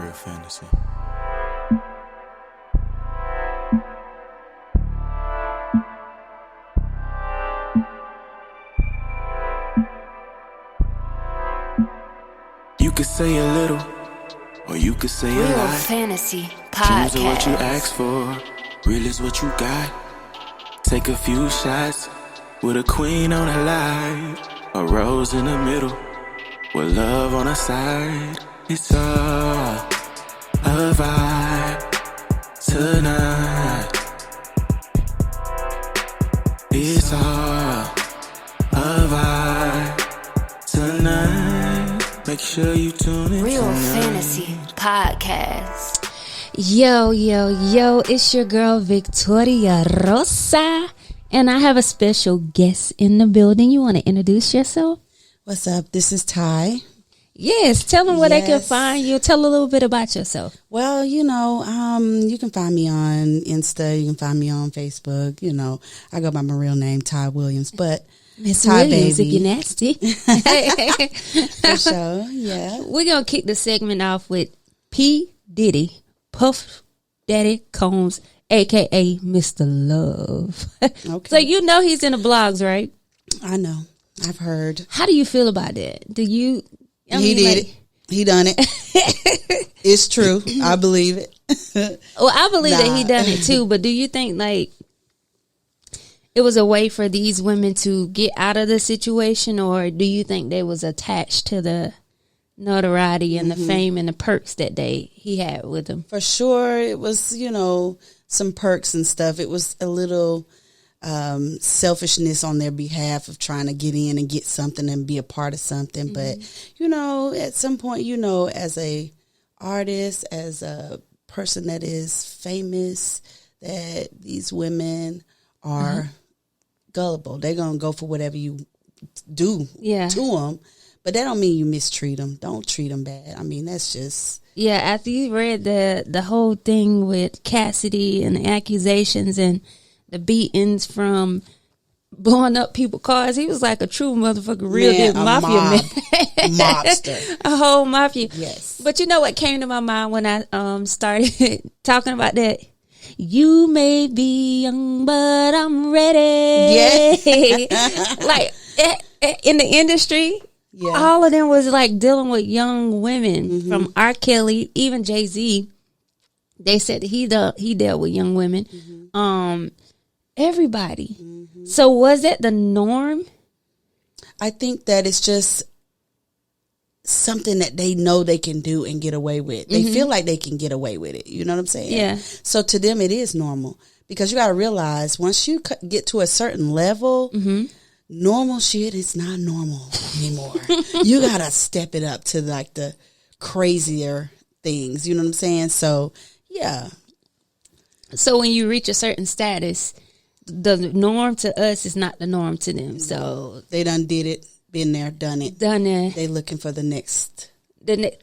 real fantasy. You could say a little, or you could say a Real lot. Fantasy Podcast. Choose what you ask for, real is what you got. Take a few shots with a queen on the line, a rose in the middle, with love on the side. It's all a vibe tonight. It's all a vibe tonight. Make sure you tune in Real tonight. Fantasy Podcast. Yo, it's your girl Victoria Rosa, and I have a special guest in the building. You want to introduce yourself? What's up? This is Ty. Yes, tell them where they can Yes. find you. Tell a little bit about yourself. Well, you can find me on Insta. You can find me on Facebook. You know, I go by my real name, Ty Williams, but Miss Ty Williams, baby. if you're nasty. for sure, yeah. We're going to kick the segment off with P. Diddy, Puff Daddy Combs, a.k.a. Mr. Love. Okay. So you know he's in the blogs, right? I know. I've heard. How do you feel about that? Do you... He did it. He done it. It's true. I believe it. Well, I believe that he Nah. done it too, but do you think like it was a way for these women to get out of the situation, or do you think they was attached to the notoriety and the fame and the perks that he had with them? For sure, it was, some perks and stuff. It was a little selfishness on their behalf of trying to get in and get something and be a part of something. But, at some point, as a artist, as a person that is famous, that these women are gullible. They're going to go for whatever you do Yeah. to them. But that don't mean you mistreat them. Don't treat them bad. I mean, that's just... Yeah, after you read the whole thing with Cassidy and the accusations and the beatings from blowing up people's cars, he was like a true motherfucker, real Man, deal a mafia mob. man. Mobster. A whole mafia. Yes. But you know what came to my mind when I started talking about that? You may be young, but I'm ready. Yeah. Like in the industry, Yeah. all of them was like dealing with young women, from R. Kelly, even Jay-Z. They said he dealt with young women. Everybody. So was that the norm? I think that it's just something that they know they can do and get away with. They feel like they can get away with it. You know what I'm saying? Yeah. So to them, it is normal, because you got to realize once you get to a certain level, normal shit is not normal anymore. You got to step it up to like the crazier things. You know what I'm saying? So yeah. So when you reach a certain status, the norm to us is not the norm to them. So They done did it, been there, done it. done it. They looking for the next.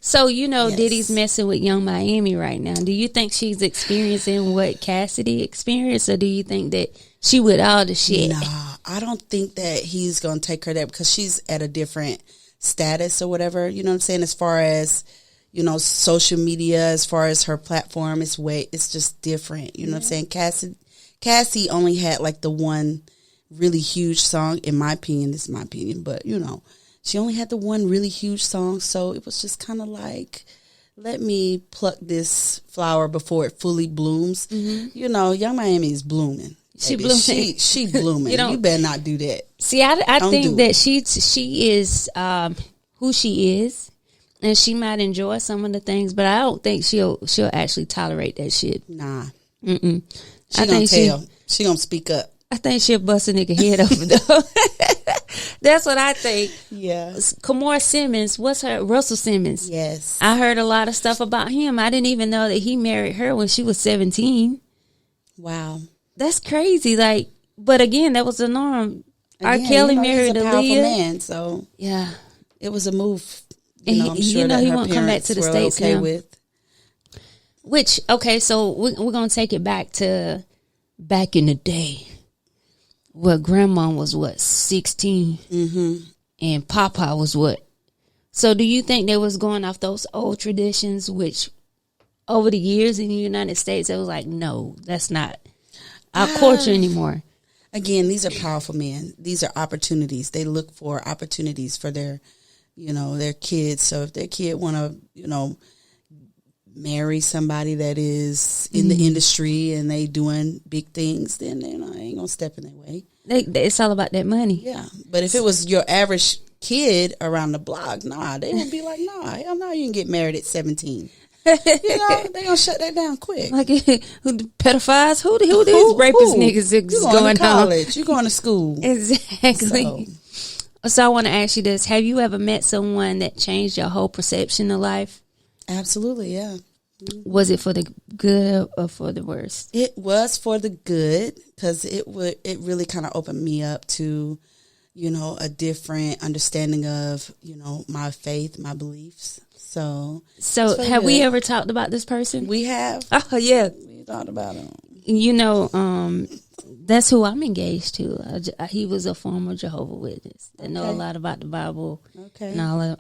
So Yes. Diddy's messing with Young Miami right now. Do you think she's experiencing what Cassidy experienced, or do you think that she with all the shit? Nah, I don't think that he's going to take her there, because she's at a different status or whatever. You know what I'm saying? As far as, social media, as far as her platform, it's just different. You know what I'm saying? Cassie only had like the one really huge song, in my opinion. This is my opinion, but she only had the one really huge song. So it was just kind of like, let me pluck this flower before it fully blooms. Young Miami is blooming. She baby. blooming. She blooming. You You better not do that. See, I Don't think do that it. she is who she is, and she might enjoy some of the things, but I don't think she'll actually tolerate that shit. Nah. Mm-mm. She I gonna think tell. She gonna speak up. I think she'll bust a nigga head over though. That's what I think. Yeah. Kamora Simmons, Russell Simmons. Yes. I heard a lot of stuff about him. I didn't even know that he married her when she was 17. Wow. That's crazy. Like, but again, that was the norm. R. Again, Kelly he's married a powerful Aaliyah. Man, so Yeah. it was a move. And I'm sure that he her won't come back parents to the were States okay now. with. Which, okay, so we're going to take it back to back in the day. Well, grandma was 16? Mm-hmm. And Papa was what? So do you think they was going off those old traditions, which over the years in the United States that was like, no, that's not our culture anymore? Again, these are powerful men. These are opportunities. They look for opportunities for their, their kids. So if their kid want to, marry somebody that is in the industry and they doing big things, then they ain't gonna step in their way. It's all about that money. Yeah, but if it was your average kid around the block, they would be like, hell no, you can get married at 17. They gonna shut that down quick. Like, who the pedophiles? Who these rapist niggas is you going to college? You going to school? Exactly. So I want to ask you this: have you ever met someone that changed your whole perception of life? Absolutely, yeah. Was it for the good or for the worst? It was for the good, because it really kind of opened me up to, a different understanding of, my faith, my beliefs. So have we ever talked about this person? We have. Oh yeah, we talked about him. That's who I'm engaged to. He was a former Jehovah's Witness that know a lot about the Bible. Okay, and all of,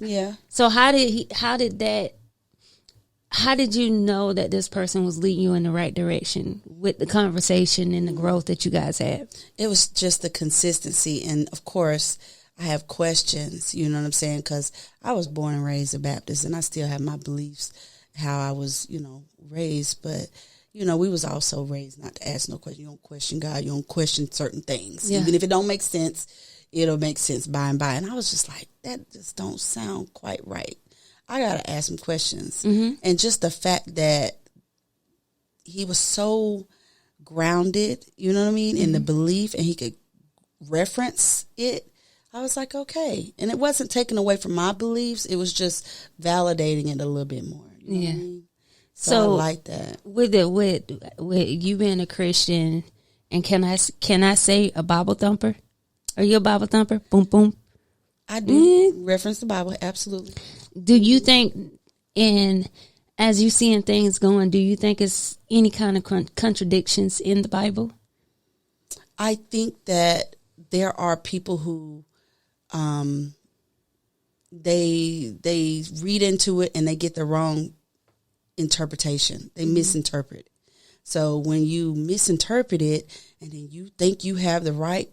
Yeah. So how did you know that this person was leading you in the right direction with the conversation and the growth that you guys had? It was just the consistency. And of course, I have questions, you know what I'm saying? Because I was born and raised a Baptist, and I still have my beliefs, how I was, raised. But, we was also raised not to ask no questions. You don't question God. You don't question certain things. Yeah. Even if it don't make sense, it'll make sense by and by. And I was just like, that just don't sound quite right. I got to ask him questions. Mm-hmm. And just the fact that he was so grounded, you know what I mean, in the belief, and he could reference it, I was like, okay. And it wasn't taken away from my beliefs. It was just validating it a little bit more. You know what I mean? So I like that. With you being a Christian, and can I say a Bible thumper? Are you a Bible thumper? Boom, boom. I do reference the Bible, absolutely. Do you think, as you seeing things going, do you think it's any kind of contradictions in the Bible? I think that there are people who, they read into it and they get the wrong interpretation. They misinterpret. So when you misinterpret it and then you think you have the right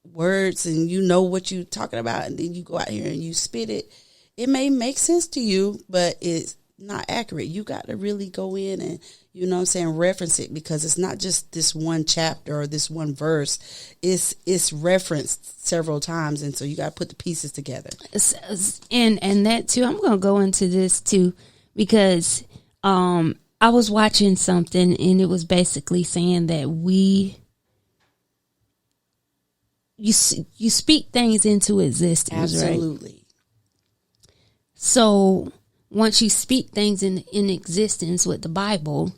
words and you know what you're talking about, and then you go out here and you spit it, it may make sense to you, but it's not accurate. You got to really go in and, reference it, because it's not just this one chapter or this one verse. It's referenced several times, and so you got to put the pieces together. And that too, I'm going to go into this too, because I was watching something and it was basically saying that you speak things into existence, Absolutely. Right? So once you speak things in existence with the Bible,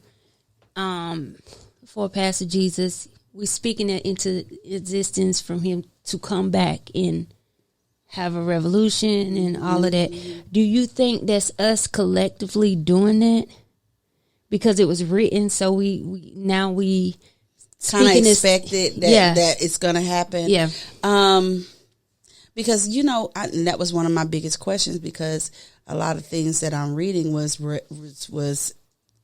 for Pastor Jesus, we're speaking it into existence from him to come back and have a revolution and all of that. Do you think that's us collectively doing that? Because it was written, so we kind of expected that it's going to happen. Yeah. Because, and that was one of my biggest questions, because a lot of things that I'm reading was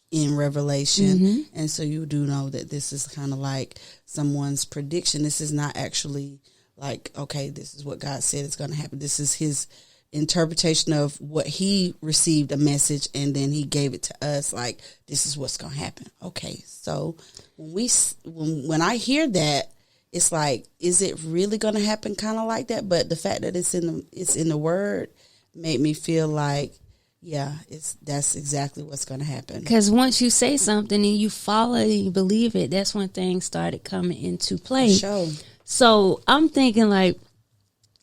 in Revelation. Mm-hmm. And so you do know that this is kind of like someone's prediction. This is not actually like, okay, this is what God said is going to happen. This is his interpretation of what he received a message, and then he gave it to us like, this is what's going to happen. Okay. So when I hear that, it's like, is it really going to happen kind of like that? But the fact that it's in the word made me feel like, yeah, that's exactly what's going to happen. Because once you say something and you follow it and you believe it, that's when things started coming into play. Sure. So I'm thinking like,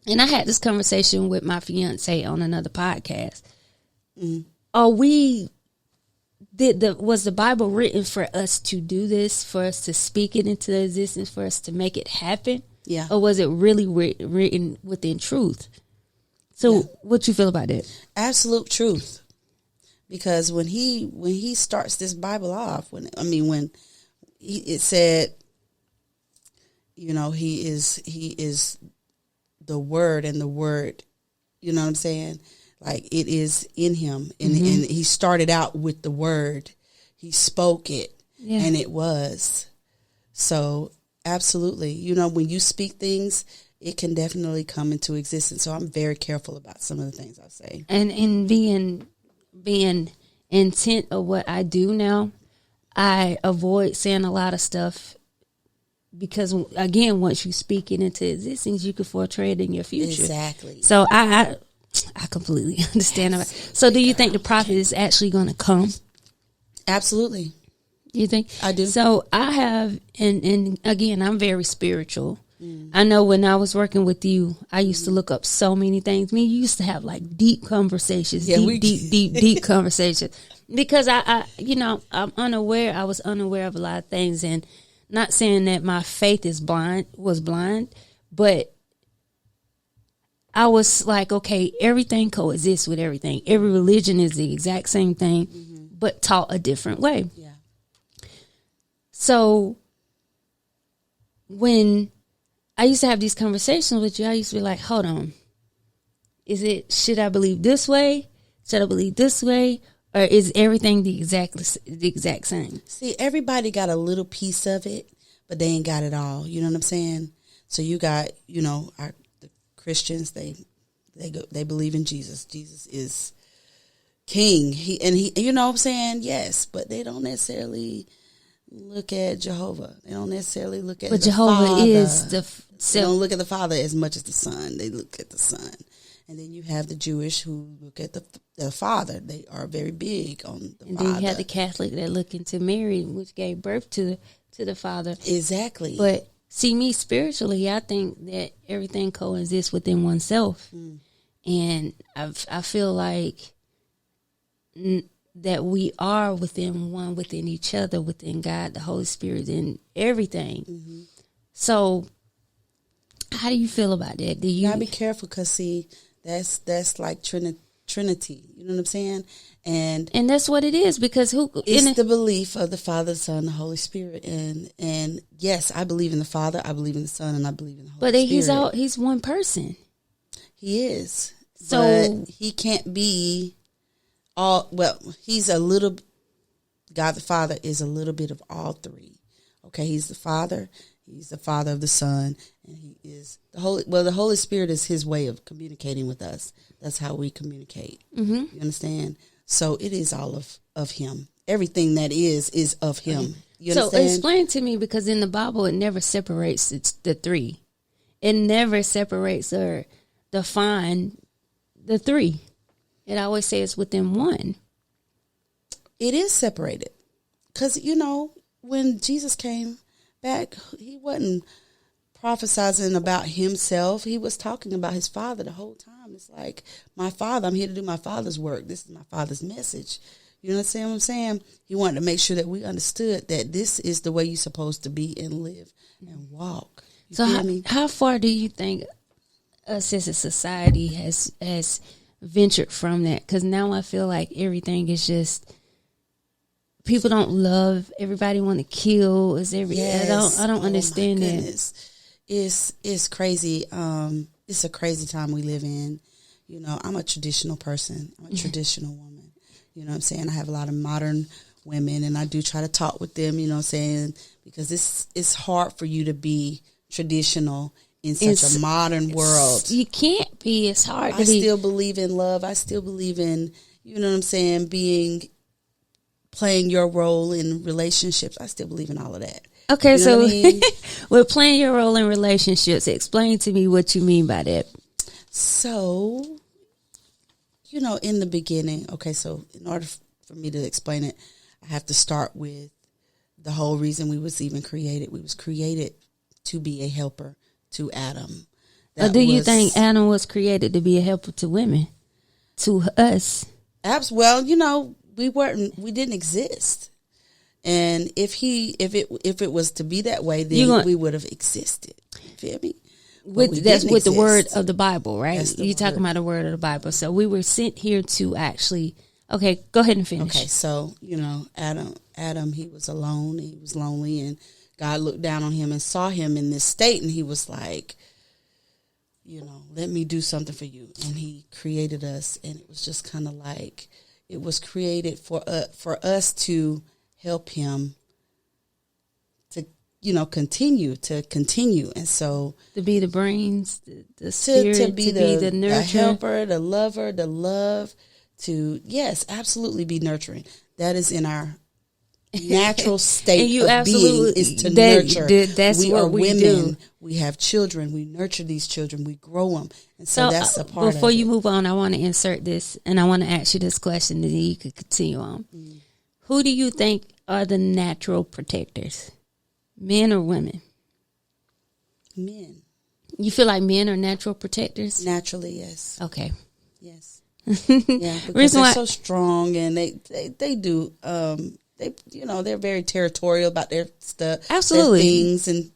and I had this conversation with my fiance on another podcast. Was the Bible written for us to do this, for us to speak it into existence, for us to make it happen? Yeah. Or was it really written within truth? So what you feel about that? Absolute truth. Because when he starts this Bible off, when it said, he is the word, and the word, you know what I'm saying? Like it is in him. And he started out with the word. He spoke it and it was. So absolutely. You know, when you speak things, it can definitely come into existence. So I'm very careful about some of the things I say. And being intent of what I do now, I avoid saying a lot of stuff because, again, once you speak it into existence, you can portray it in your future. Exactly. So I completely understand that. So do you think the prophet is actually going to come? Absolutely. You think? I do. So I have, and again, I'm very spiritual. I know when I was working with you, I used to look up so many things. Me, you used to have like deep conversations, deep conversations. Because I'm unaware. I was unaware of a lot of things, and not saying that my faith was blind, but I was like, okay, everything coexists with everything. Every religion is the exact same thing, but taught a different way. Yeah. So when I used to have these conversations with you, I used to be like, hold on. Should I believe this way? Should I believe this way? Or is everything the exact same? See, everybody got a little piece of it, but they ain't got it all. You know what I'm saying? So you got, the Christians, they believe in Jesus. Jesus is king. He you know what I'm saying? Yes, but they don't necessarily look at Jehovah. They don't necessarily look at but the Jehovah Father. Is the They don't look at the Father as much as the Son. They look at the Son. And then you have the Jewish who look at the Father. They are very big on the and Father. then you have the Catholic that look into Mary, which gave birth to the Father. Exactly. But see, me spiritually, I think that everything coexists within oneself. And I feel like that we are within each other, within God, the Holy Spirit, and everything. So how do you feel about that? Do you gotta be careful because see, that's like Trinity. You know what I'm saying? And that's what it is because it's the belief of the Father, the Son, the Holy Spirit. And yes, I believe in the Father, I believe in the Son, and I believe in the Holy Spirit. But he's one person. He is. So but he can't be all. Well, he's a little. God the Father is a little bit of all three. Okay, he's the Father. He's the Father of the Son, and he is the Holy. Well, the Holy Spirit is his way of communicating with us. That's how we communicate. You understand? So it is all of him. Everything that is of him. You understand? So explain to me, because in the Bible it never separates the three. It never separates or define the three. It always says within one. It is separated. Because, when Jesus came back, he wasn't prophesizing about himself. He was talking about his Father the whole time. It's like, my Father, I'm here to do my Father's work. This is my Father's message. You understand what I'm saying? He wanted to make sure that we understood that this is the way you're supposed to be and live and walk. You so feel me? How far do you think us as a society has ventured from that? Because now I feel like everything is just, people don't love, everybody want to kill. Yes. I don't understand my that. goodness. It's crazy. It's a crazy time we live in. I'm a traditional person. I'm a traditional woman. You know what I'm saying? I have a lot of modern women, and I do try to talk with them, you know what I'm saying? Because it's hard for you to be traditional in such a modern world. You can't be. It's hard to I be. still believe in love. I still believe in, you know what I'm saying, playing your role in relationships. I still believe in all of that. Okay, you know what I mean? We're playing your role in relationships. Explain to me what you mean by that. So, in the beginning, so in order for me to explain it, I have to start with the whole reason we was even created. We was created to be a helper to Adam. Or do you think Adam was created to be a helper to women? To us? Well, we didn't exist. And if it was to be that way, then we would have existed. You feel me? That's with the word of the Bible, right? You're talking about the word of the Bible. So we were sent here to actually. Okay, go ahead and finish. Okay, so Adam, he was alone. He was lonely, and God looked down on him and saw him in this state, and he was like, let me do something for you. And he created us, and it was just kind of like it was created for us to help him to, continue. And so to be the brains, the spirit, to be the nurture, the helper, the lover, the love, to, yes, absolutely be nurturing. That is in our natural state of being, is to nurture. That's what we women. do. We have children. We nurture these children. We grow them. And so that's a part of it. Before you move on, I want to insert this, and I want to ask you this question, and then you could continue on. Who do you think are the natural protectors? Men or women? Men. You feel like men are natural protectors? Naturally, yes. Okay. Yes. Yeah, because they're so strong, and they do. They're very territorial about their stuff, absolutely, their things, and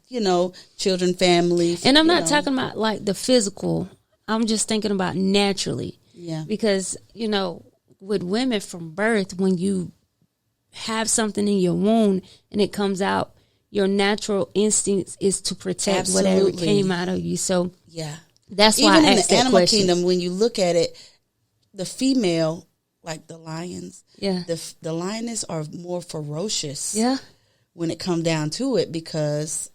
children, family. And I'm not talking about like the physical. I'm just thinking about naturally. Yeah, because with women from birth, when you have something in your womb and it comes out, your natural instinct is to protect whatever came out of you. So yeah, that's why I asked that question. Even in the animal kingdom, when you look at it, the female, like the lions, the lioness are more ferocious. Yeah, when it come down to it, because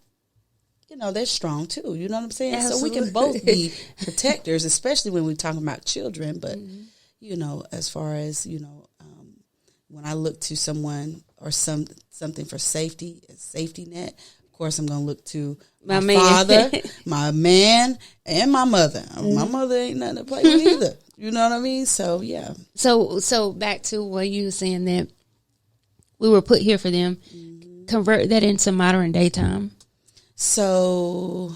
they're strong too. You know what I'm saying? Absolutely. So we can both be protectors, especially when we're talking about children. But as far as when I look to someone or something for safety, a safety net, of course I'm going to look to my father, my man, and my mother. My mother ain't nothing to play with either. You know what I mean? So, yeah. So back to what you were saying, that we were put here for them. Convert that into modern day time. So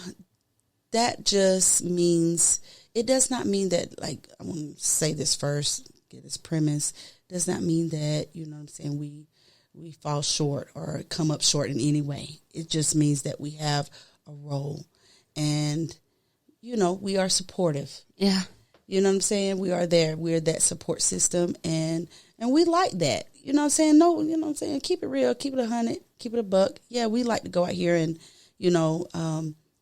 that just means, it does not mean that, like, I want to say this first, get this premise, does not mean that, you know what I'm saying, we fall short or come up short in any way. It just means that we have a role, and, we are supportive. Yeah. You know what I'm saying? We are there. We're that support system, and we like that. You know what I'm saying? No, you know what I'm saying? Keep it real. Keep it 100. Keep it a buck. Yeah, we like to go out here and,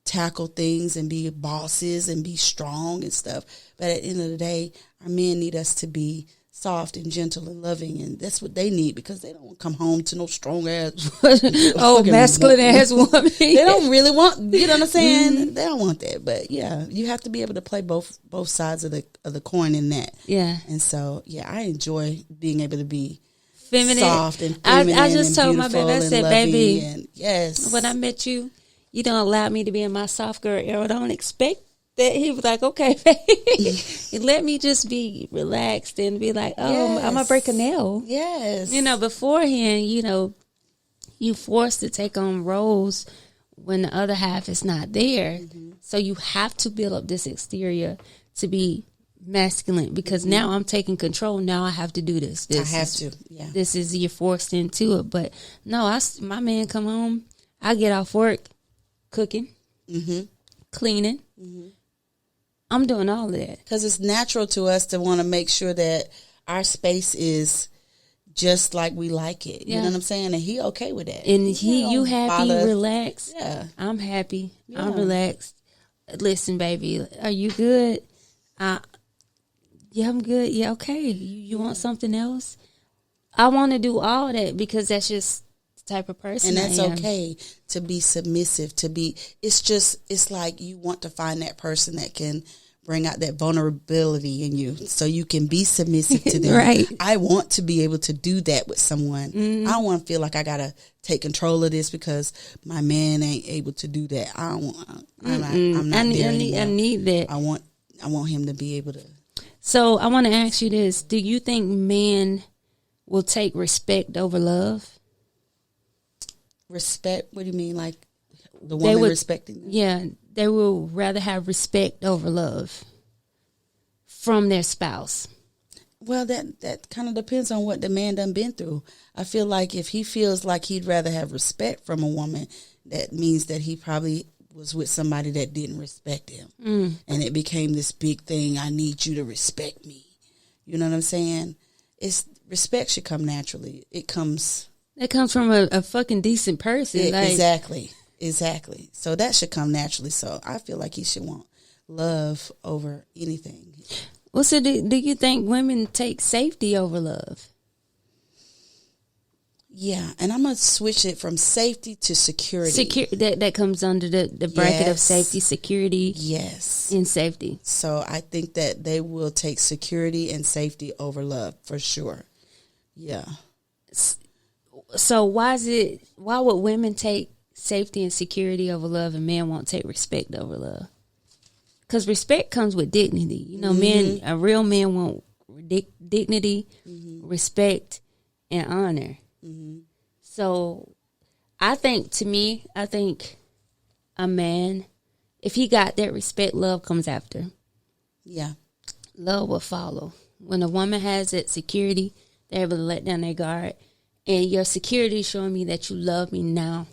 tackle things and be bosses and be strong and stuff. But at the end of the day, our men need us to be soft and gentle and loving, and that's what they need, because they don't want to come home to no strong ass masculine ass woman. They don't really want, you know what I'm saying? They don't want that. But yeah, you have to be able to play both sides of the coin in that. Yeah. And so I enjoy being able to be feminine, soft and feminine. I just told my baby, I said, baby, and yes, when I met you, you don't allow me to be in my soft girl era. Don't expect that. He was like, okay, baby. Let me just be relaxed and be like, I'm going to break a nail. Yes. Beforehand, you forced to take on roles when the other half is not there. Mm-hmm. So you have to build up this exterior to be masculine, because now I'm taking control. Now I have to do this. Yeah. This is, you're forced into it. But no, my man come home, I get off work, cooking, cleaning. I'm doing all of that. Because it's natural to us to want to make sure that our space is just like we like it. You know what I'm saying? And he okay with that. And you happy, relaxed. Yeah. I'm happy. Yeah. I'm relaxed. Listen, baby, are you good? Yeah, I'm good. Yeah, okay. You want something else? I want to do all that, because that's just the type of person I am. And that's okay to be submissive, it's like you want to find that person that can bring out that vulnerability in you, so you can be submissive to them. Right. I want to be able to do that with someone. I don't want to feel like I got to take control of this because my man ain't able to do that. I'm not there anymore. I need that. I want him to be able to. So I want to ask you this. Do you think men will take respect over love? Respect? What do you mean? Like the woman respecting them? Yeah, they will rather have respect over love from their spouse. Well, that kind of depends on what the man done been through. I feel like if he feels like he'd rather have respect from a woman, that means that he probably was with somebody that didn't respect him. And it became this big thing. I need you to respect me. You know what I'm saying? Respect should come naturally. It comes from a fucking decent person. Exactly. So that should come naturally. So I feel like he should want love over anything. Well, so do you think women take safety over love? Yeah, and I'm gonna switch it from safety to security. That comes under the bracket of Yes. safety, security, Yes. and safety. So I think that they will take security and safety over love for sure. Yeah. So why would women take safety and security over love, and men won't take respect over love? Because respect comes with dignity. You know, a real man want dignity, respect, and honor. So I think a man, if he got that respect, love comes after. Yeah. Love will follow. When a woman has that security, they're able to let down their guard. And your security is showing me that you love me now.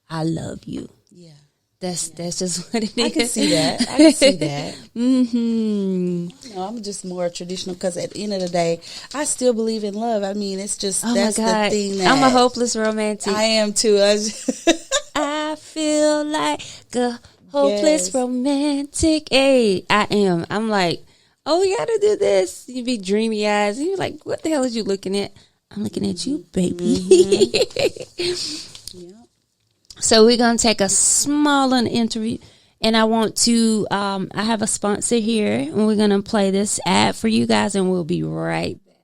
I love you. Yeah. That's just what it is. I can see that. I can see that. Mm-hmm. No, I'm just more traditional because at the end of the day, I still believe in love. I mean, it's just Oh that's my God. the thing that I'm a hopeless romantic. I am too. I feel like a hopeless Yes. romantic. Hey, I am. I'm like, oh, we gotta do this. You be dreamy eyes. And you're like, what the hell is you looking at? I'm looking at you, baby. Yeah. So we're going to take a small little interview. And I want to, I have a sponsor here. And we're going to play this ad for you guys. And we'll be right back.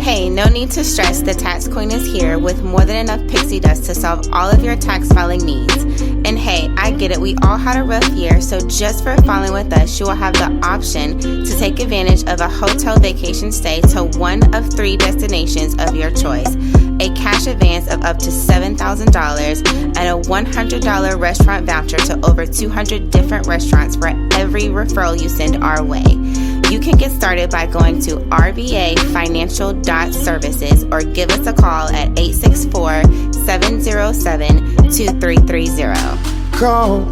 Hey, no need to stress. The Tax Queen is here with more than enough pixie dust to solve all of your tax filing needs. And hey, I get it. We all had a rough year, so just for filing with us, you will have the option to take advantage of a hotel vacation stay to one of 3 destinations of your choice, a cash advance of up to $7,000, and a $100 restaurant voucher to over 200 different restaurants for every referral you send our way. You can get started by going to rbafinancial.services or give us a call at 864-707-2330. Call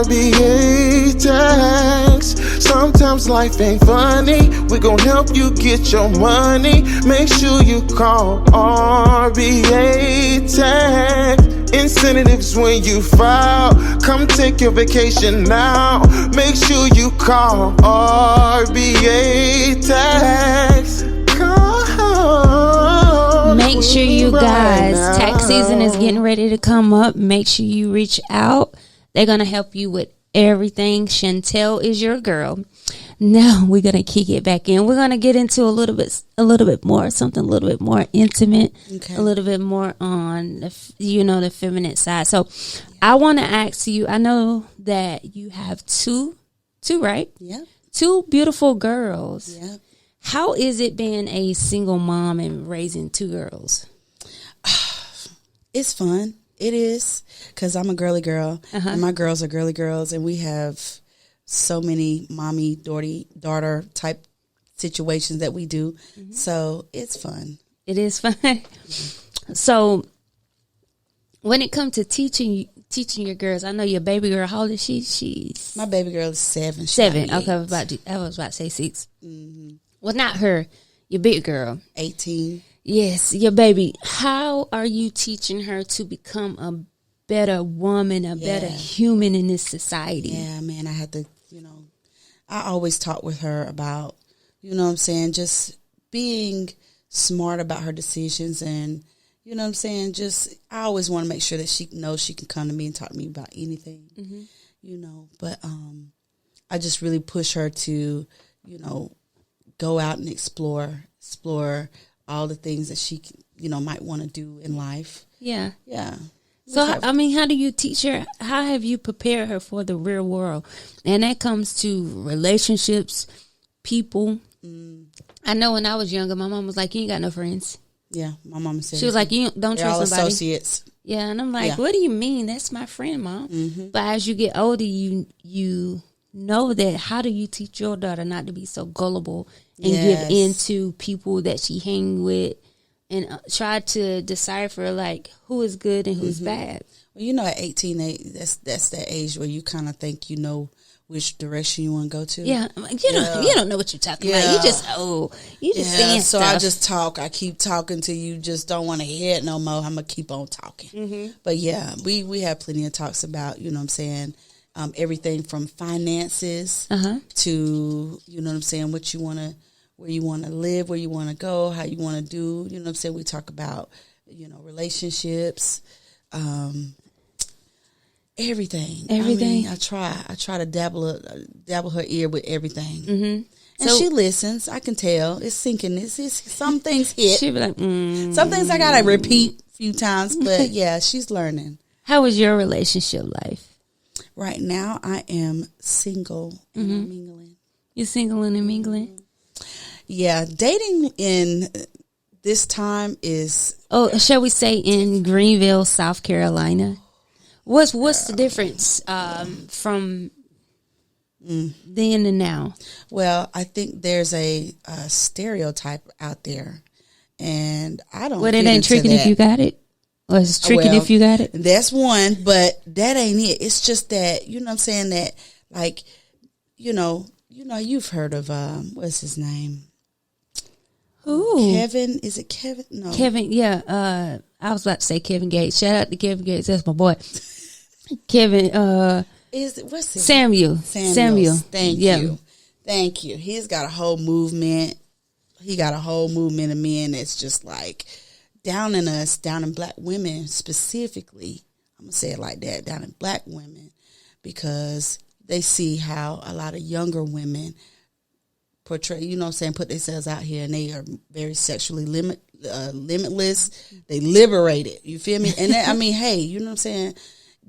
RBA Tax. Sometimes life ain't funny. We gon' help you get your money. Make sure you call RBA Tax. Incentives when you file. Come take your vacation now. Make sure you call RBA Tax. Call. Make sure you right guys, now. tax season is getting ready to come up. Make sure you reach out. They're going to help you with everything. Chantel is your girl. Now we're going to kick it back in. We're going to get into a little bit more, something a little bit more intimate, Okay. a little bit more on the feminine side. So I want to ask you, I know that you have two, right? Yeah. 2 beautiful girls. Yeah. How is it being a single mom and raising 2 girls? It's fun. It is because I'm a girly girl and my girls are girly girls, and we have so many mommy daughter type situations that we do. So it's fun. It is fun. So when it comes to teaching your girls, I know your baby girl, how old is she? She's My baby girl is 7. She's 7. about Okay, I was about to say 6. Well, not her, your big girl. 18. Yes, your baby. How are you teaching her to become a better woman, a better human in this society? Yeah, man, I had to, I always talk with her about, what I'm saying, just being smart about her decisions, and, what I'm saying, I always want to make sure that she knows she can come to me and talk to me about anything, but I just really push her to, go out and explore all the things that she, might want to do in life. Yeah. Yeah. So, how do you teach her? How have you prepared her for the real world? And that comes to relationships, people. I know when I was younger, my mom was like, you ain't got no friends. Yeah, my mama said She was like, you don't they're all trust somebody. associates. Yeah, and I'm like, Yeah. what do you mean? That's my friend, Mom. But as you get older, you know that how do you teach your daughter not to be so gullible and Yes. give in to people that she hang with, and try to decipher like who is good and who's bad. Well, at 18, that's that age where you kind of think you know which direction you want to go to. Yeah, I'm like, you don't know what you're talking about. You just saying so stuff. I just talk. I keep talking till you just don't want to hear it no more. I'm gonna keep on talking. But yeah, we have plenty of talks about, what I'm saying, everything from finances to, you know what I'm saying, what you want to, where you want to live, where you want to go, how you want to do, you know what I'm saying. We talk about, you know, relationships, everything. I mean, I try to dabble her ear with everything. Mm-hmm. And she listens. I can tell it's sinking. It's some things hit. She be like, some things I gotta repeat a few times, but yeah, she's learning. How was your relationship life? Right now, I am single and I'm mingling. You're single and mingling? Yeah, dating in this time is. Oh, shall we say in Greenville, South Carolina? What's the difference from then and now? Well, I think there's a stereotype out there, and I don't. Well, it ain't tricking if you got it, or it's tricking if you got it. That's one, but that ain't it. It's just that, you know what I'm saying, that like, you know, you've heard of what's his name? Who? Kevin? Is it Kevin? No, Kevin. Yeah, I was about to say Kevin Gates. Shout out to Kevin Gates. That's my boy. Kevin. Is it what's his Samuel? Thank you. He's got a whole movement. He got a whole movement of men that's just like down in black women specifically. I'm gonna say it like that, down in black women, because they see how a lot of younger women portray, you know what I'm saying, put themselves out here, and they are very sexually limitless. They liberated. You feel me? And that, I mean, hey, you know what I'm saying?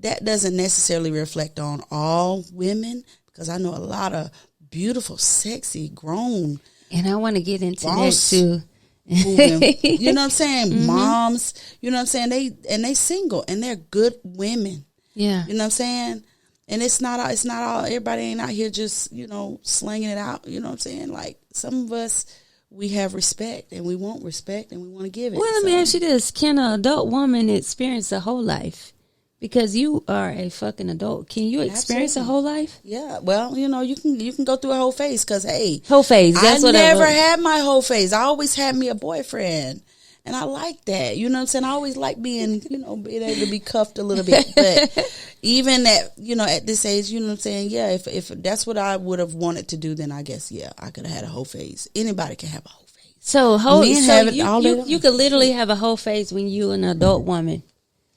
That doesn't necessarily reflect on all women, because I know a lot of beautiful, sexy, grown. And I want to get into that too. You know what I'm saying? Moms, you know what I'm saying? They single and they're good women. Yeah. You know what I'm saying? And it's not all, everybody ain't out here just, you know, slinging it out. You know what I'm saying? Like, some of us, we have respect and we want respect and we want to give it. Well, let me ask you this. Can an adult woman experience a whole life? Because you are a fucking adult. Can you experience a whole life? Yeah. Well, you know, you can go through a whole phase, because, hey. Whole phase. That's what I never had my whole phase. I always had me a boyfriend. And I like that. You know what I'm saying? I always like being, you know, being able to be cuffed a little bit. But even at, you know, at this age, you know what I'm saying? Yeah, if that's what I would have wanted to do, then I guess, yeah, I could have had a whole phase. Anybody can have a whole phase. So you could literally have a whole phase when you're an adult woman.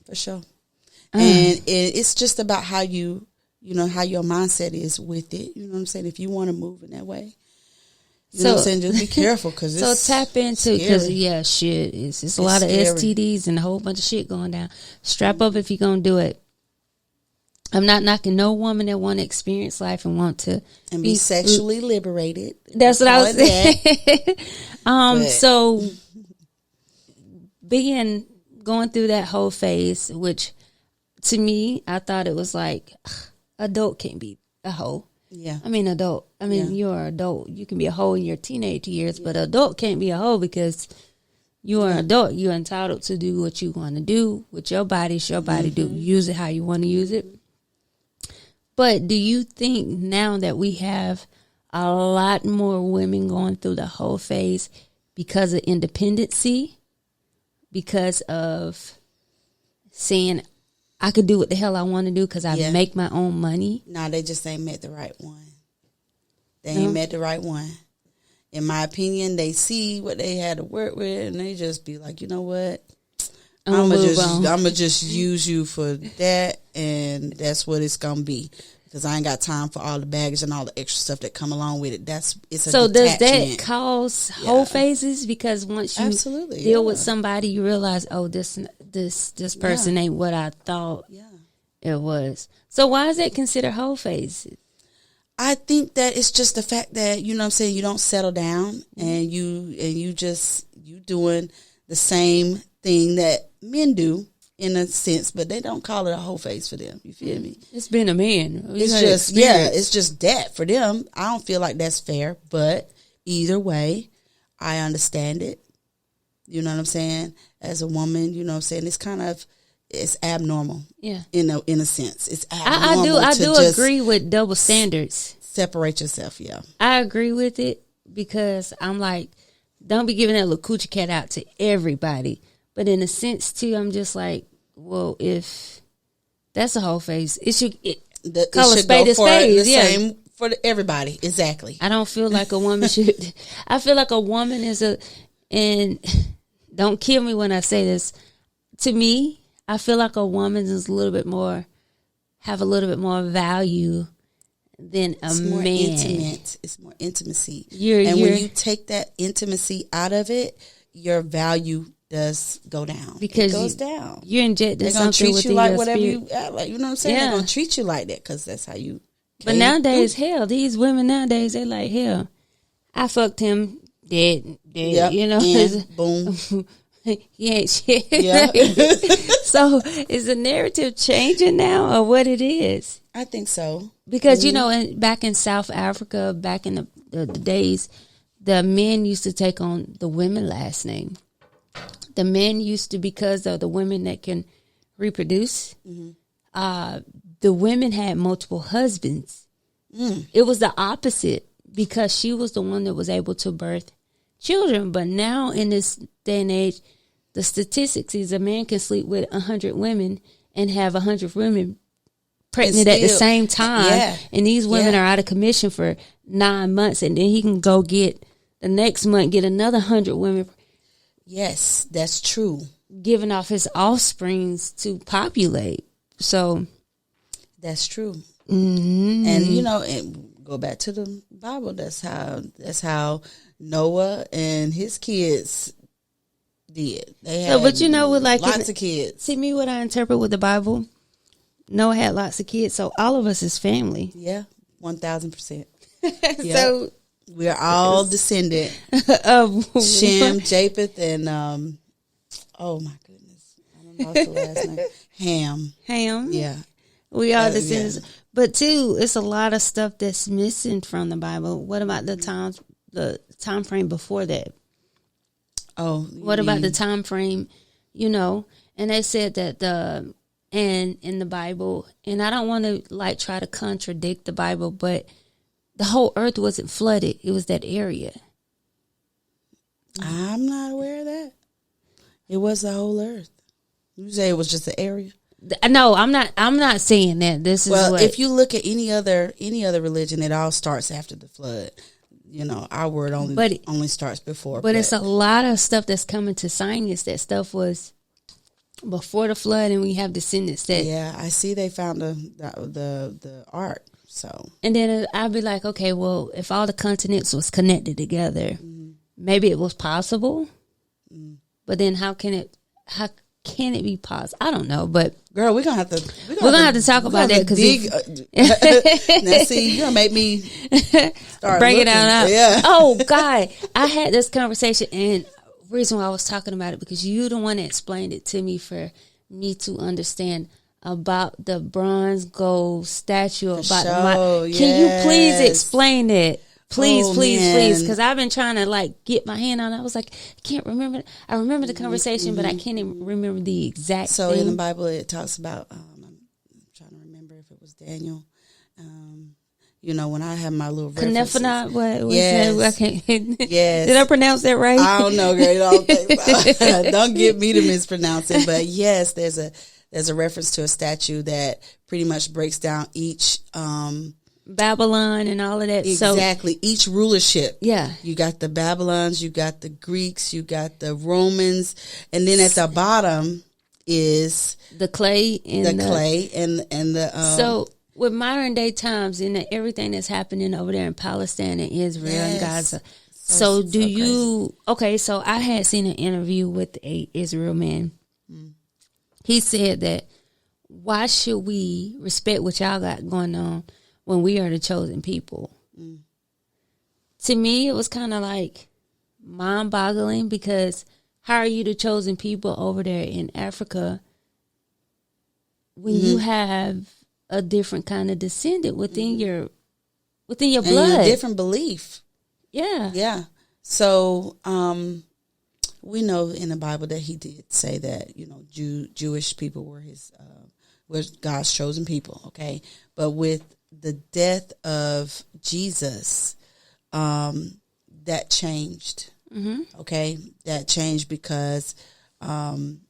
For sure. And it's just about how you know, how your mindset is with it. You know what I'm saying? If you want to move in that way. You know what I'm saying? Just be careful, because it's so tap into, because shit, it's a lot of STDs and a whole bunch of shit going down. Strap up if you're gonna do it. I'm not knocking no woman that want to experience life and want to be sexually liberated. That's what I was saying. So going through that whole phase, which to me, I thought it was like, adult can't be a hoe. Yeah. I mean, adult. I mean, you're an adult. You can be a hoe in your teenage years, but adult can't be a hoe, because you are an adult. You're entitled to do what you want to do with your body. It's your body. Do use it how you want to use it. But do you think now that we have a lot more women going through the whole phase because of independency, because of saying, I could do what the hell I want to do because I make my own money? No, they just ain't met the right one. They ain't met the right one. In my opinion, they see what they had to work with, and they just be like, you know what? I'm gonna just use you for that, and that's what it's gonna be. Because I ain't got time for all the baggage and all the extra stuff that come along with it. It's a so detachment. Does that cause whole phases? Because once you deal with somebody, you realize, oh, this person ain't what I thought it was. So why is that considered whole phases? I think that it's just the fact that, you know what I'm saying, you don't settle down, and you doing the same thing that men do, in a sense, but they don't call it a whole phase for them. You feel me? It's been a man. It's just that for them. I don't feel like that's fair, but either way, I understand it. You know what I'm saying? As a woman, you know what I'm saying? It's abnormal. Yeah. In a sense. It's abnormal. I do agree with double standards. Separate yourself, yeah. I agree with it, because I'm like, don't be giving that little coochie cat out to everybody. But in a sense, too, I'm just like, well, if that's a whole phase, Call a spade a spade, the same for everybody. Exactly. I don't feel like a woman should. I feel like a woman is and don't kill me when I say this. To me, I feel like a woman is have a little bit more value than a It's man. more intimate. It's more intimacy. When you take that intimacy out of it, your value does go down. Because it goes down. You're injecting They're gonna something treat within you like your whatever spirit. you act like. You know what I'm saying? Yeah. They're gonna treat you like that because that's how you. But nowadays, hell, these women nowadays, they like, hell, I fucked him dead, Yep. you know. And boom. He ain't shit. Yeah. So is the narrative changing now or what it is? I think so. Because, back in South Africa, back in the days, the men used to take on the women last name. The men used to, because of the women that can reproduce, the women had multiple husbands. It was the opposite because she was the one that was able to birth children. But now in this day and age, the statistics is a man can sleep with 100 women and have 100 women pregnant at the same time. Yeah. And these women are out of commission for 9 months. And then he can go get the next month, get another 100 women. Yes, that's true. Giving off his offsprings to populate. So that's true. Mm-hmm. And and go back to the Bible. That's how Noah and his kids did. They had but with lots of kids. See me what I interpret with the Bible. Noah had lots of kids, so all of us is family. Yeah, 1,000%. So we are all descendant of Shem, Japheth, and oh my goodness, I don't know the last name. Ham. Yeah, we are descendants. Yeah. But too, it's a lot of stuff that's missing from the Bible. What about the time frame before that? Oh, what about the time frame? And they said that and in the Bible, and I don't want to try to contradict the Bible, but the whole earth wasn't flooded. It was that area. I'm not aware of that. It was the whole earth. You say it was just the area? No, I'm not saying that. This is if you look at any other religion, it all starts after the flood. Our word only starts before. But it's a lot of stuff that's coming to science. That stuff was before the flood, and we have descendants that. Yeah, I see. They found the ark. So, and then I'll be like, okay, well, if all the continents was connected together, maybe it was possible. But then how can it be possible? I don't know, but girl, we're gonna have to talk about that because now see, you're gonna make me start break it out. Yeah. Oh God, I had this conversation, and the reason why I was talking about it because you're the one that explained it to me for me to understand about the bronze gold statue. Can you please explain it? Please, because I've been trying to get my hand on it. I was like, I can't remember. I remember the conversation, but I can't even remember the exact thing. In the Bible, it talks about, I'm trying to remember if it was Daniel. When I have my little references. Yes. Yes. Did I pronounce that right? I don't know, girl. Don't think so. Don't get me to mispronounce it. But yes, there's a reference to a statue that pretty much breaks down each Babylon and all of that. Exactly. Each rulership. Yeah. You got the Babylons, you got the Greeks, you got the Romans, and then at the bottom is the clay and the so with modern day times and everything that's happening over there in Palestine and Israel and Gaza. So I had seen an interview with a Israel man. He said that why should we respect what y'all got going on when we are the chosen people? To me, it was kind of mind-boggling because how are you the chosen people over there in Africa when you have a different kind of descendant within your blood, and a different belief? Yeah, yeah. So we know in the Bible that he did say that Jewish people were were God's chosen people. Okay, but with the death of Jesus, that changed. Okay, that changed because, when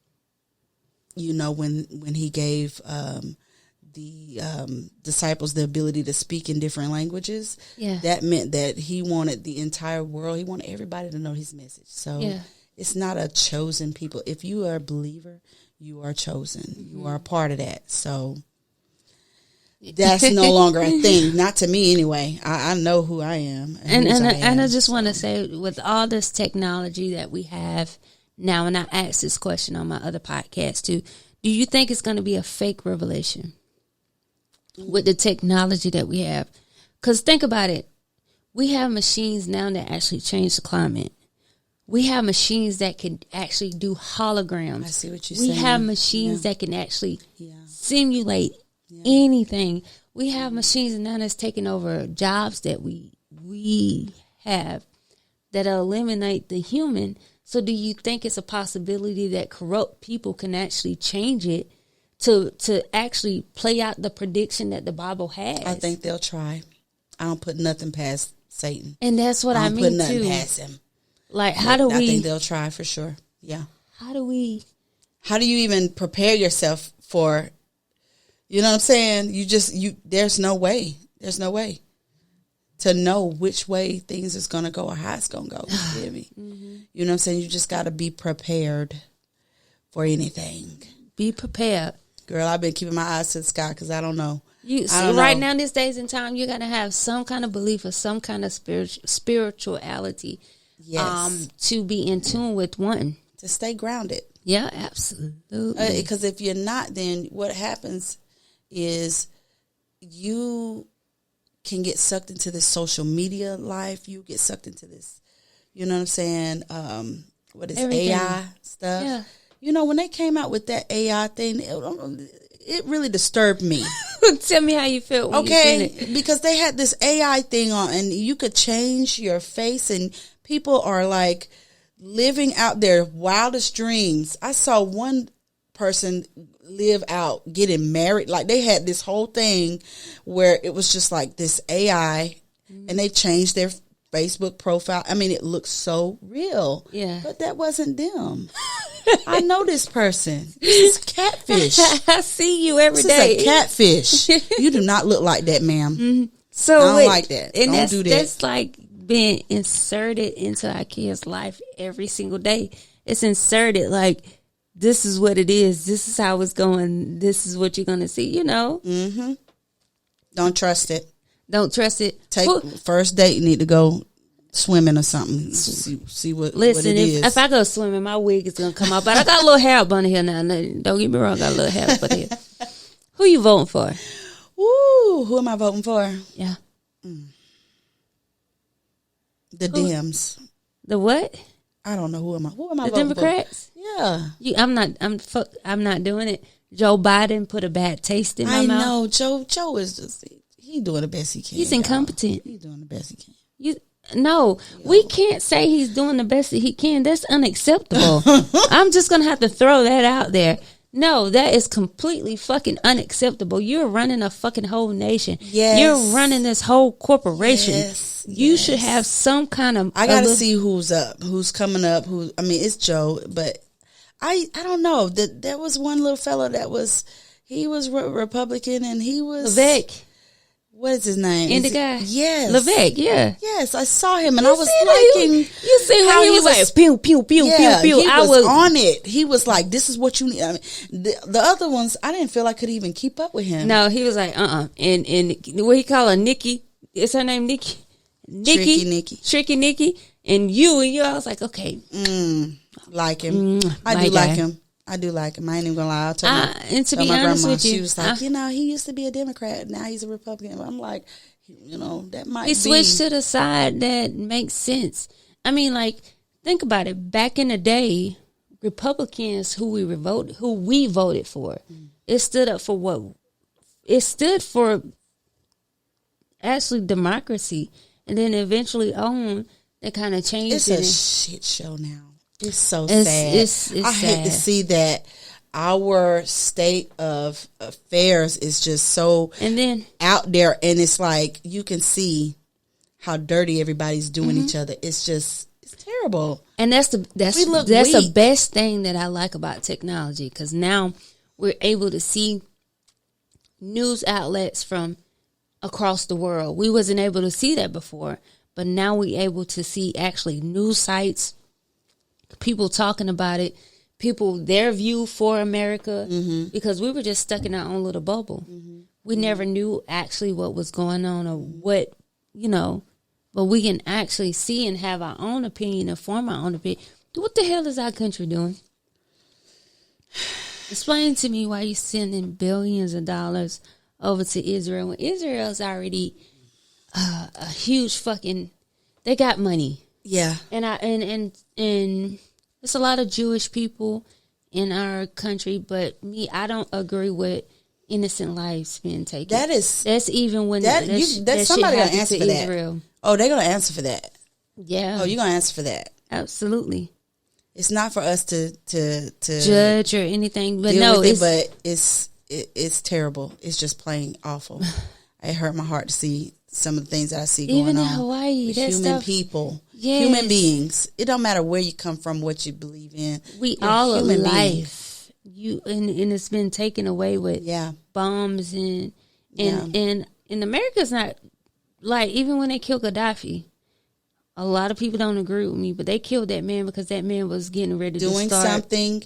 he gave disciples the ability to speak in different languages, Yeah. that meant that he wanted the entire world, he wanted everybody to know his message. So Yeah. it's not a chosen people. If you are a believer, you are chosen. You are a part of that. So that's no longer a thing. Not to me anyway. I know who I am. And whose I am. just want to say, with all this technology that we have now, and I asked this question on my other podcast too, do you think it's going to be a fake revelation with the technology that we have? Because think about it. We have machines now that actually change the climate. We have machines that can actually do holograms. I see what you're We saying. have machines that can actually Yeah. simulate anything. We have machines now that's taking over jobs that we have that eliminate the human. So do you think it's a possibility that corrupt people can actually change it to actually play out the prediction that the Bible has? I think they'll try. I don't put nothing past Satan. And that's what I don't put mean nothing too. past him. Like, how do I think we they'll try for sure. Yeah. how do we How do you even prepare yourself for, you know what I'm saying? There's no way. There's no way to know which way things is going to go or how it's going to go. You feel me? You know what I'm saying? You just got to be prepared for anything. be prepared? Girl, I've been keeping my eyes to the sky because I don't know. You I see, don't right know. now, these days and time, you gotta have some kind of belief or some kind of spirituality, Yes. to be in tune with one. To stay grounded. Yeah, absolutely. Because if you're not, then what happens is you can get sucked into this social media life. You get sucked into this, you know what I'm saying? What is Everything. AI stuff? Yeah. You know, when they came out with that AI thing, it really disturbed me. Tell me how you feel. When you seen it. Okay, because they had this AI thing on, and you could change your face, and people are like living out their wildest dreams. I saw one person live out getting married. Like they had this whole thing where it was just like this AI, and they changed their Facebook profile. I mean, it looks so real. Yeah. But that wasn't them. I know this person. This is catfish. I see you every This day. is a catfish. You do not look like that, ma'am. So I don't wait, like that. And Don't do that. That's like being inserted into our kids' life every single day. It's inserted like, this is what it is. This is how it's going. This is what you're going to see, you know. Don't trust it. Don't trust it. Take Who- first date. You need to go swimming or something. See what Listen, what it is. if I go swimming, my wig is gonna come off. But I got a little hair up under here now. Don't get me wrong, I got a little hair up under here. Who you voting for? Woo, who am I voting for? Yeah, The Dems. the what? I don't know who am I. Who am I The voting Democrats? for? Yeah, I'm not doing it. Joe Biden put a bad taste in my I mouth. know. Joe is just he doing the best he can. He's y'all. incompetent. He's doing the best he can. We can't say he's doing the best that he can. That's unacceptable. I'm just gonna have to throw that out there. No, that is completely fucking unacceptable. You're running a fucking whole nation. Yes. You're running this whole corporation. Yes, You should have some kind of. I gotta other- see who's up, who's coming up. It's Joe, but I don't know. There was one little fellow that was Republican, and he was Levesque. What is his name? And the Is guy. it- Yes, Levesque, yeah. Yes, I saw him, and You I was see that? liking. You see how how he he was was- like pew pew pew Yeah, pew pew. he I was was on it. He was like, "This is what you need." I mean, the other ones, I didn't feel I could even keep up with him. no. He was like and what he call her Nikki? Is her name Nikki? Tricky Nikki. Tricky Nikki. And you. I was like, okay. Like him. I my do like guy. him. I do like him. I ain't even gonna lie. I'll tell my, And to tell be my honest grandma, with you, she was like, he used to be a Democrat. Now he's a Republican. I'm like, that might he be. switched to the side that makes sense. I mean, like, think about it. Back in the day, Republicans who we voted for, it stood up for what? It stood for actually democracy, and then eventually they kind of changed It's it. a shit show now. It's so It's- sad. it's I hate to sad. see that our state of affairs is just so And then out there, and it's like you can see how dirty everybody's doing Mm-hmm. each other. It's terrible. And that's We look the weak. best thing that I like about technology, because now we're able to see news outlets from across the world. We wasn't able to see that before, but now we able to see actually news sites, people talking about it, people their view for America, because we were just stuck in our own little bubble. We never knew actually what was going on or what, but we can actually see and have our own opinion and form our own opinion. What the hell is our country doing? Explain to me why you sending billions of dollars over to Israel when Israel's already a huge fucking. They got money. Yeah, and there's a lot of Jewish people in our country, but I don't agree with innocent lives being taken. That's even when that somebody gonna answer for Israel. that. Oh, they're gonna answer for that. Yeah. Oh, you're gonna answer for that. Absolutely. It's not for us to judge or anything, but deal no, with it, but it's terrible. It's just plain awful. It hurt my heart to see some of the things that I see going on. Even in Hawaii, with that human stuff, people, yes. human beings. It don't matter where you come from, what you believe in. We You're all human alive. And it's been taken away with bombs and America's not like, even when they killed Gaddafi. A lot of people don't agree with me, but they killed that man because that man was getting ready to doing start something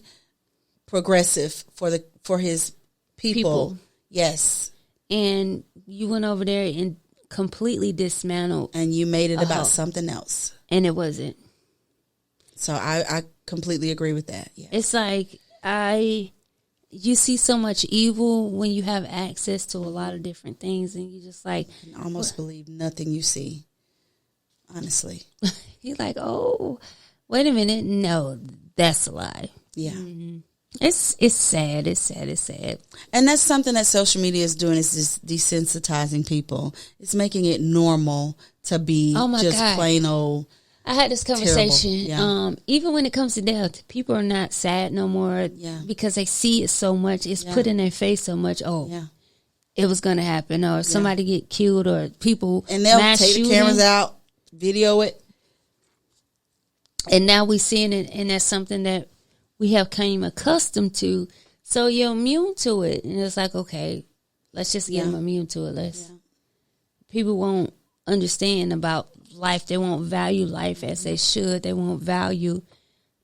progressive for his people. Yes, and you went over there and completely dismantled, and you made it about something else, and it wasn't. So I completely agree with that. Yeah. It's like you see so much evil when you have access to a lot of different things, and you just like you can almost believe nothing you see. Honestly, you're like, oh, wait a minute, no, that's a lie. Yeah, it's sad. It's sad. It's sad. And that's something that social media is doing, is just desensitizing people. It's making it normal to be just plain old. I had this conversation. Yeah. Even when it comes to death, people are not sad no more because they see it so much. It's put in their face so much. It was going to happen, or somebody get killed, or people and they'll mass take shooting. the cameras out, video it, and now we're seeing it, and that's something that we have came accustomed to. So you're immune to it, and it's like, okay, let's just get them immune to it. People won't understand about life. They won't value life as they should. They won't value,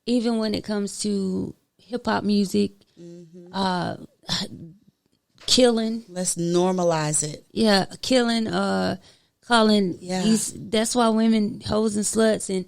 even when it comes to hip hop music, killing. Let's normalize it. Yeah, killing, calling. That's why women hoes and sluts, and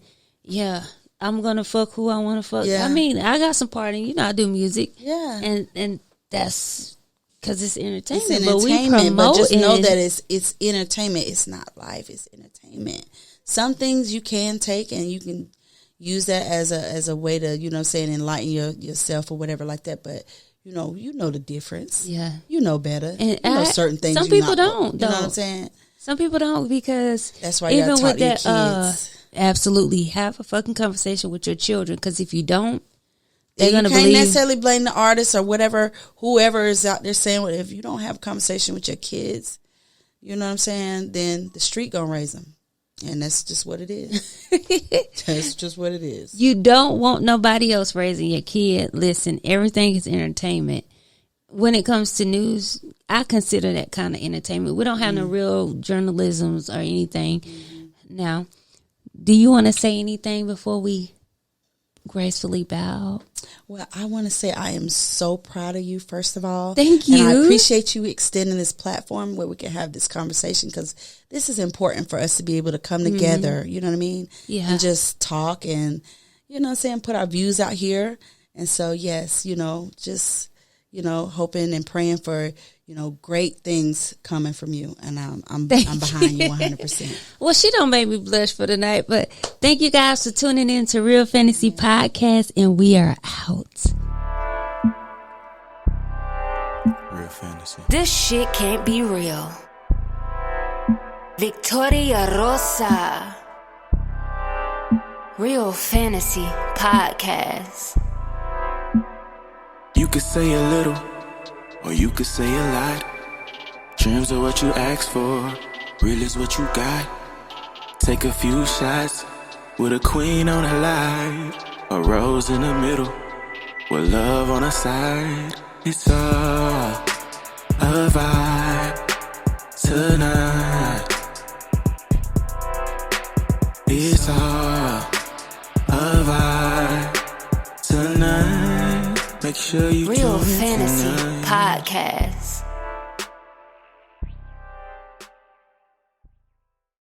I'm gonna fuck who I want to fuck. Yeah. I mean, I got some part in, I do music. Yeah, and that's because it's entertainment. It's entertainment, but just know that it's entertainment. It's not life. It's entertainment. Some things you can take and you can use that as a way to enlighten yourself or whatever like that. But you know the difference. Yeah, you know better. And you know certain things. Some people don't. You know what I'm saying? Some people don't, because that's why you gotta talk to your kids. Absolutely, have a fucking conversation with your children, because if you don't, they're going to to believe. You can't necessarily blame the artist or whoever is out there saying, if you don't have a conversation with your kids, you know what I'm saying, then the street going to raise them. And that's just what it is. That's just what it is. You don't want nobody else raising your kid. Listen, everything is entertainment. When it comes to news, I consider that kind of entertainment. We don't have no real journalisms or anything. Now, do you want to say anything before we gracefully bow? Well, I want to say I am so proud of you, first of all. Thank you. And I appreciate you extending this platform where we can have this conversation, because this is important for us to be able to come together, you know what I mean? Yeah. And just talk and, you know what I'm saying, put our views out here. And so, yes, just, hoping and praying for, great things coming from you. And I'm behind you 100%. Well, she don't make me blush for tonight, but thank you guys for tuning in to Real Fantasy Podcast, and we are out. Real Fantasy. This shit can't be real. Victoria Rosa. Real Fantasy Podcast. You could say a little, or you could say a lot. Dreams are what you ask for, real is what you got. Take a few shots with a queen on her line, a rose in the middle with love on her side. It's all a vibe tonight. It's all a vibe tonight. Make sure you Real join Fantasy tonight. Podcast.